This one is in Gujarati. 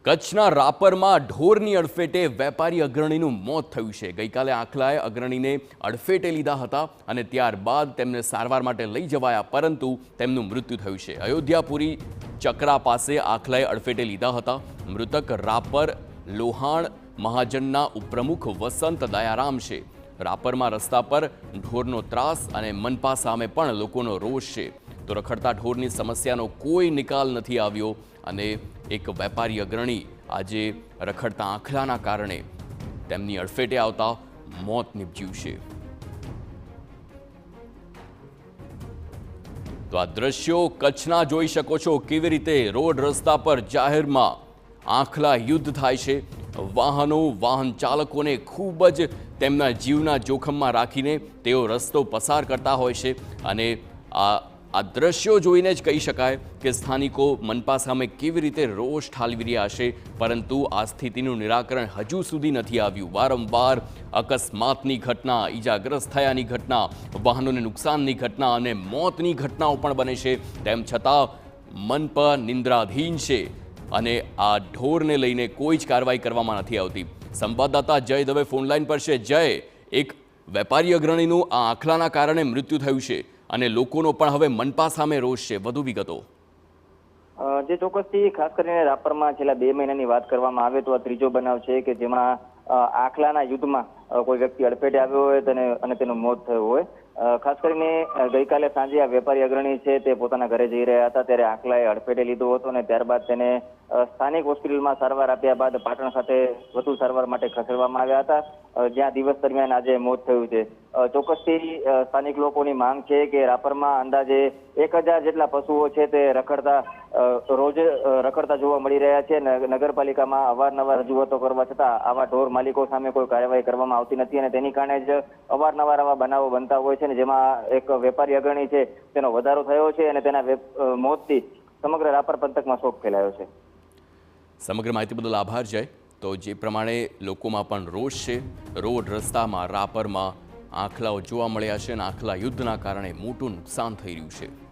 કચ્છના રાપરમાં ઢોરની અડફેટે વેપારી અગ્રણીનું મોત થયું છે। ગઈકાલે આખલાએ અગ્રણીને અડફેટે લીધા હતા અને ત્યારબાદ તેમને સારવાર માટે લઈ જવાયા, પરંતુ તેમનું મૃત્યુ થયું છે। અયોધ્યાપુરી ચકરા પાસે આખલાએ અડફેટે લીધા હતા। મૃતક રાપર લોહાણ મહાજનના ઉપપ્રમુખ વસંત દયારામ છે। રાપરમાં રસ્તા પર ઢોરનો ત્રાસ અને મનપા સામે પણ લોકોનો રોષ છે। તો રખડતા ઢોરની સમસ્યાનો કોઈ નિકાલ નથી આવ્યો અને એક વેપારી અગ્રણી આજે રખડતા આખલાના કારણે તેમની અડફેટે આવતા મોત નીપજ્યું છે। તો આ દ્રશ્યો કચ્છના જોઈ શકો છો, કેવી રીતે રોડ રસ્તા પર જાહેરમાં આખલા યુદ્ધ થાય છે। વાહન ચાલકોને ખૂબ જ તેમના જીવના જોખમમાં રાખીને તેઓ રસ્તો પસાર કરતા હોય છે અને આ દ્રશ્યો જોઈને જ કહી શકાય કે સ્થાનિકો મનપા સામે કેવી રીતે રોષ ઠાલવી રહ્યા છે, પરંતુ આ સ્થિતિનું નિરાકરણ હજુ સુધી નથી આવ્યું। વારંવાર અકસ્માતની ઘટના, ઈજાગ્રસ્ત થયાની ઘટના, વાહનોને નુકસાનની ઘટના અને મોતની ઘટનાઓ પણ બને છે। તેમ છતાં મનપા નિંદ્રાધીન છે અને આ ઢોરને લઈને કોઈ જ કાર્યવાહી કરવામાં નથી આવતી। સંવાદદાતા જય દવે ફોનલાઈન પર છે। જય, એક વેપારી અગ્રણીનું આ આખલાના કારણે મૃત્યુ થયું છે અને લોકોનો પણ હવે મનપા સામે રોષ છે, વધુ વિગતો? જે ચોક્કસથી ખાસ કરીને રાપરમાં છેલ્લા 2 મહિનાની વાત કરવામાં આવે તો આ ત્રીજો બનાવ છે કે જેમાં આખલાના યુદ્ધમાં કોઈ વ્યક્તિ અડફેટે આવ્યો હોય અને તેનું મોત થયું હોય। ખાસ કરીને ગઈકાલે સાંજે આ વેપારી અગ્રણી છે તે પોતાના ઘરે જઈ રહ્યા હતા, ત્યારે આખલાએ અડફેટે લીધો હતો અને ત્યારબાદ તેને સ્થાનિક હોસ્પિટલમાં સારવાર આપ્યા બાદ પાટણ ખાતે વધુ સારવાર માટે ખસેડવામાં આવ્યા હતા, જ્યાં દિવસ દરમિયાન આજે મોત થયું છે। ચોક્કસથી સ્થાનિક લોકોની માંગ છે કે રાપરમાં અંદાજે 1000 જેટલા પશુઓ છે તે રોજ રખડતા જોવા મળી રહ્યા છે। નગરપાલિકામાં અવારનવાર રજૂઆતો કરવા છતાં આવા ઢોર માલિકો સામે કોઈ કાર્યવાહી કરવામાં આવતી નથી અને તેની કારણે જ અવારનવાર આવા બનાવો બનતા હોય છે, જેમાં એક વેપારી અગ્રણી છે તેનો વધારો થયો છે અને તેના મોતથી સમગ્ર રાપર પંથકમાં શોક ફેલાયો છે। સમગ્ર માહિતી બદલ આભાર જય। તો જે પ્રમાણે લોકોમાં પણ રોષ છે, રોડ રસ્તામાં રાપરમાં આખલાઓ જોવા મળ્યા છે અને આખલા યુદ્ધના કારણે મોટું નુકસાન થઈ રહ્યું છે।